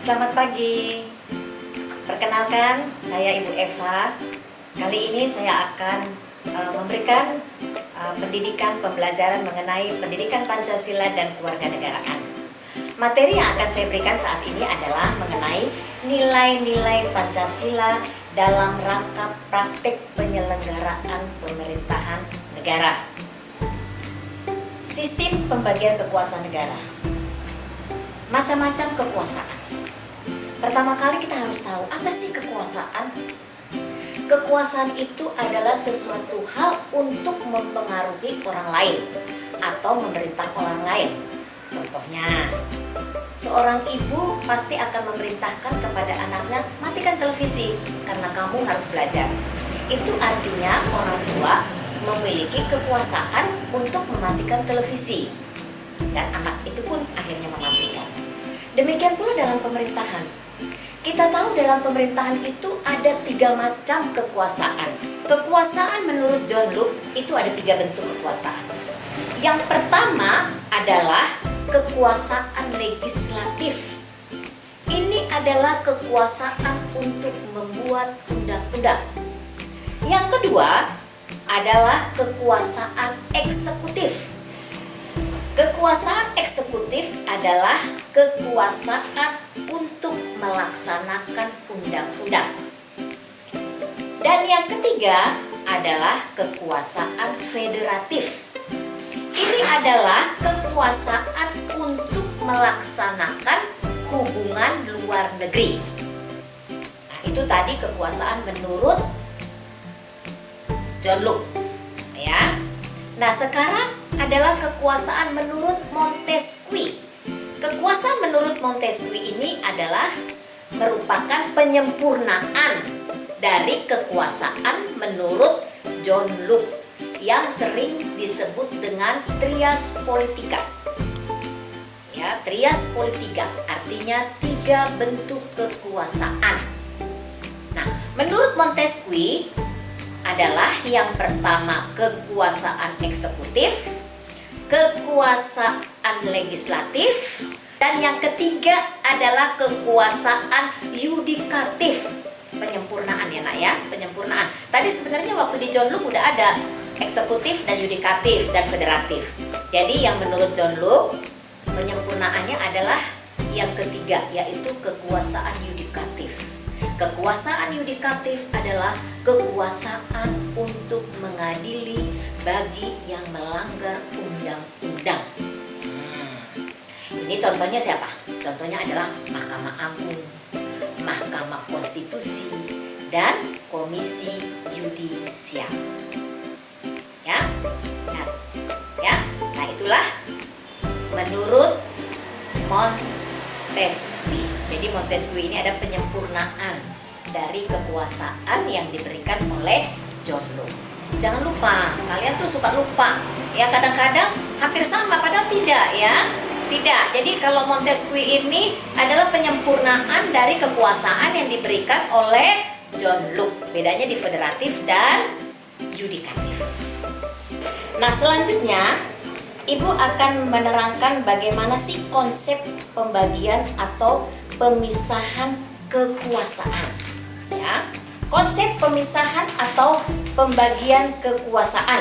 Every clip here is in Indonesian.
Selamat pagi. Perkenalkan, saya Ibu Eva. Kali ini saya akan memberikan pendidikan pembelajaran mengenai pendidikan Pancasila dan kewarganegaraan. Materi yang akan saya berikan saat ini adalah mengenai nilai-nilai Pancasila dalam rangka praktik penyelenggaraan pemerintahan negara. Sistem pembagian kekuasaan negara. Macam-macam kekuasaan. Pertama kali kita harus tahu apa sih kekuasaan. Kekuasaan itu adalah sesuatu hal untuk mempengaruhi orang lain atau memerintah orang lain. Contohnya, seorang ibu pasti akan memerintahkan kepada anaknya, matikan televisi karena kamu harus belajar. Itu artinya orang tua memiliki kekuasaan untuk mematikan televisi, dan anak itu pun akhirnya mematikan. Demikian pula dalam pemerintahan. Kita tahu dalam pemerintahan itu ada 3 macam kekuasaan. Kekuasaan menurut John Locke itu ada 3 bentuk kekuasaan. Yang pertama adalah kekuasaan legislatif. Ini adalah kekuasaan untuk membuat undang-undang. Yang kedua adalah kekuasaan eksekutif. Kekuasaan eksekutif adalah kekuasaan untuk melaksanakan undang-undang. Dan yang ketiga adalah kekuasaan federatif. Ini adalah kekuasaan untuk melaksanakan hubungan luar negeri. Nah, itu tadi kekuasaan menurut John Locke, ya. Nah, sekarang adalah kekuasaan menurut Montesquieu. Kekuasaan menurut Montesquieu ini adalah merupakan penyempurnaan dari kekuasaan menurut John Locke yang sering disebut dengan trias politica. Ya, trias politica artinya 3 bentuk kekuasaan. Nah, menurut Montesquieu adalah yang pertama kekuasaan eksekutif, kekuasaan legislatif, dan yang ketiga adalah kekuasaan yudikatif. Penyempurnaan ya nak ya, penyempurnaan. Tadi sebenarnya waktu di John Locke udah ada eksekutif dan yudikatif dan federatif. Jadi yang menurut John Locke penyempurnaannya adalah yang ketiga, yaitu kekuasaan yudikatif. Kekuasaan yudikatif adalah kekuasaan untuk mengadili bagi yang melanggar undang-undang. Ini contohnya siapa? Contohnya adalah Mahkamah Agung, Mahkamah Konstitusi, dan Komisi Yudisial. Ya, nah itulah menurut Montesquieu. Jadi Montesquieu ini ada penyempurnaan dari kekuasaan yang diberikan oleh John Locke. Jangan lupa, kalian tuh suka lupa. Ya, kadang-kadang hampir sama padahal tidak ya. Tidak. Jadi kalau Montesquieu ini adalah penyempurnaan dari kekuasaan yang diberikan oleh John Locke. Bedanya di federatif dan yudikatif. Nah, selanjutnya Ibu akan menerangkan bagaimana sih konsep pembagian atau pemisahan kekuasaan. Ya, konsep pemisahan atau pembagian kekuasaan.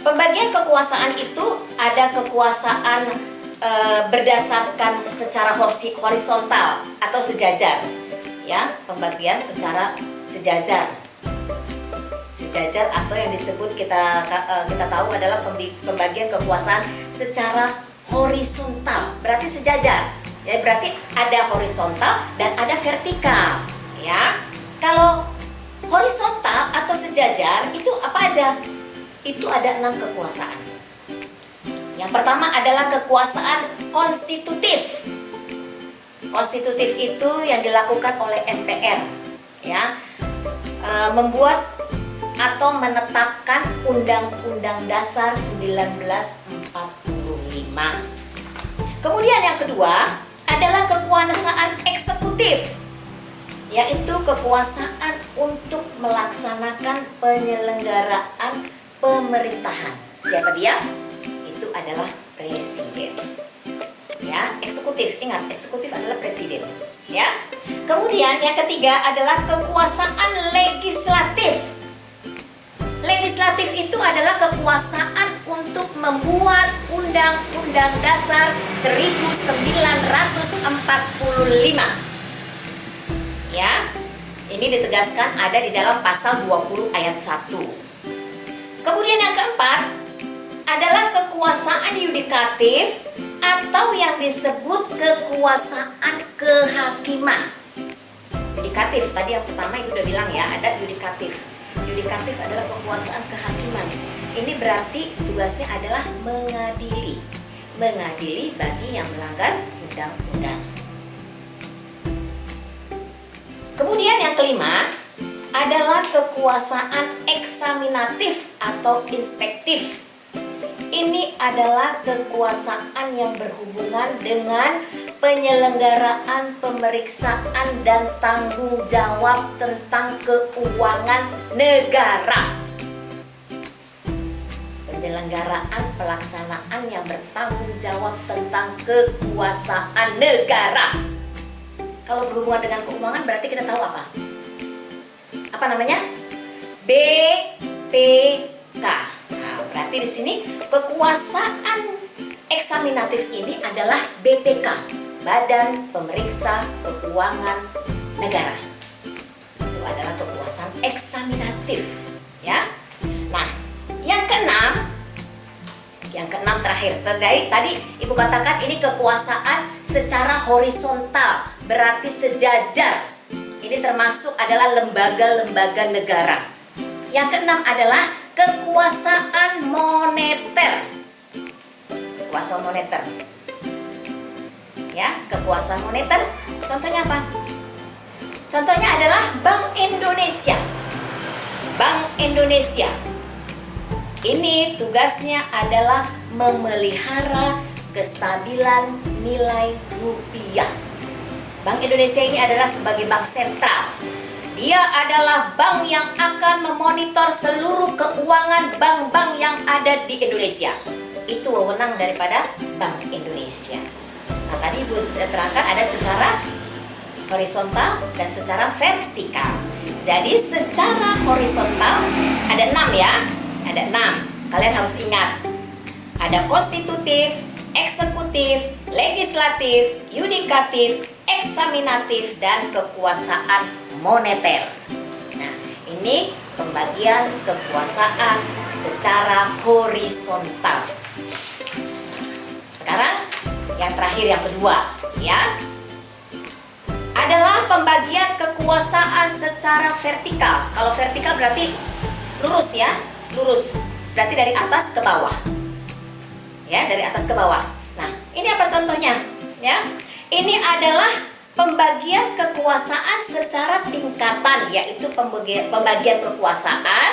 Pembagian kekuasaan itu ada kekuasaan berdasarkan secara horizontal atau sejajar. Ya, pembagian secara sejajar. Sejajar atau yang disebut kita tahu adalah pembagian kekuasaan secara horizontal, berarti sejajar. Ya, berarti ada horizontal dan ada vertikal, ya. Kalau horizontal atau sejajar itu apa aja? Itu ada 6 kekuasaan. Yang pertama adalah kekuasaan konstitutif. Konstitutif itu yang dilakukan oleh MPR, ya, membuat atau menetapkan Undang-Undang Dasar 1945. Kemudian yang kedua adalah kekuasaan eksekutif, yaitu kekuasaan untuk melaksanakan penyelenggaraan pemerintahan. Siapa dia? Itu adalah presiden. Ya, eksekutif. Ingat, eksekutif adalah presiden. Ya. Kemudian yang ketiga adalah kekuasaan legislatif. Legislatif itu adalah kekuasaan untuk membuat Undang-Undang Dasar 1945. Ya. Ini ditegaskan ada di dalam pasal 20 ayat 1. Kemudian yang keempat adalah kekuasaan yudikatif atau yang disebut kekuasaan kehakiman. Yudikatif, tadi yang pertama Ibu udah bilang ya, ada yudikatif. Yudikatif adalah kekuasaan kehakiman. Ini berarti tugasnya adalah mengadili. Mengadili bagi yang melanggar undang-undang. Kemudian yang kelima adalah kekuasaan eksaminatif atau inspektif. Ini adalah kekuasaan yang berhubungan dengan penyelenggaraan pemeriksaan dan tanggung jawab tentang keuangan negara. Penyelenggaraan pelaksanaan yang bertanggung jawab tentang kekuasaan negara. Kalau berhubungan dengan keuangan berarti kita tahu apa? Apa namanya? BPK. Nah, berarti di sini kekuasaan eksaminatif ini adalah BPK, Badan Pemeriksa Keuangan Negara. Itu adalah kekuasaan eksaminatif, ya. Nah, yang keenam terakhir. Tadi Ibu katakan ini kekuasaan secara horizontal, berarti sejajar. Ini termasuk adalah lembaga-lembaga negara. Yang keenam adalah kekuasaan moneter. Kekuasaan moneter. Ya, kekuasaan moneter. Contohnya apa? Contohnya adalah Bank Indonesia. Bank Indonesia. Ini tugasnya adalah memelihara kestabilan nilai rupiah. Bank Indonesia ini adalah sebagai bank sentral. Dia adalah bank yang akan memonitor seluruh keuangan bank-bank yang ada di Indonesia. Itu wewenang daripada Bank Indonesia. Nah, tadi Ibu terangkan ada secara horizontal dan secara vertikal. Jadi secara horizontal ada 6 ya. Ada 6. Kalian harus ingat. Ada konstitutif, eksekutif, legislatif, yudikatif, eksaminatif, dan kekuasaan moneter. Nah, ini pembagian kekuasaan secara horizontal. Sekarang yang terakhir, yang kedua, ya, adalah pembagian kekuasaan secara vertikal. Kalau vertikal berarti lurus ya, lurus. Berarti dari atas ke bawah. Ya, dari atas ke bawah. Nah, ini apa contohnya? Ya, ini adalah pembagian kekuasaan secara tingkatan, yaitu pembagian kekuasaan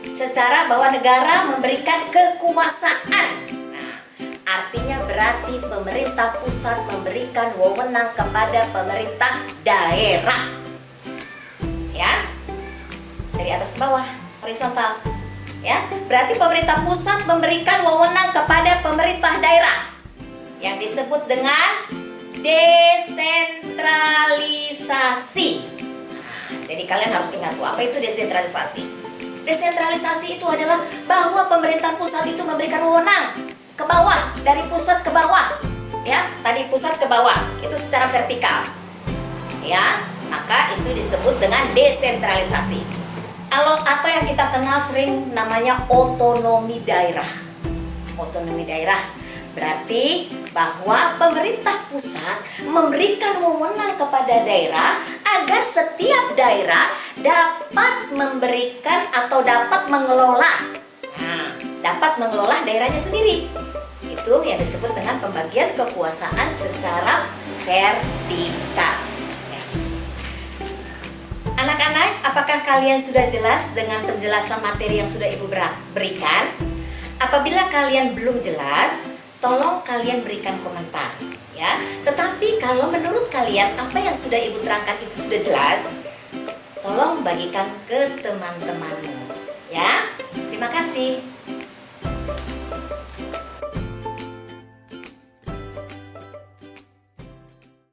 secara bahwa negara memberikan kekuasaan. Nah, artinya berarti pemerintah pusat memberikan wewenang kepada pemerintah daerah. Ya, dari atas ke bawah, horizontal. Ya, berarti pemerintah pusat memberikan wewenang kepada pemerintah daerah yang disebut dengan desentralisasi. Nah, jadi kalian harus ingat apa itu desentralisasi. Desentralisasi itu adalah bahwa pemerintah pusat itu memberikan wewenang ke bawah, dari pusat ke bawah. Ya, tadi pusat ke bawah itu secara vertikal. Ya, maka itu disebut dengan desentralisasi. Atau yang kita kenal sering namanya otonomi daerah. Otonomi daerah berarti bahwa pemerintah pusat memberikan wewenang kepada daerah agar setiap daerah dapat memberikan atau dapat mengelola. Nah, dapat mengelola daerahnya sendiri. Itu yang disebut dengan pembagian kekuasaan secara vertikal. Anak-anak, apakah kalian sudah jelas dengan penjelasan materi yang sudah Ibu berikan? Apabila kalian belum jelas, tolong kalian berikan komentar, ya. Tetapi kalau menurut kalian apa yang sudah Ibu terangkan itu sudah jelas, tolong bagikan ke teman-temanmu, ya. Terima kasih.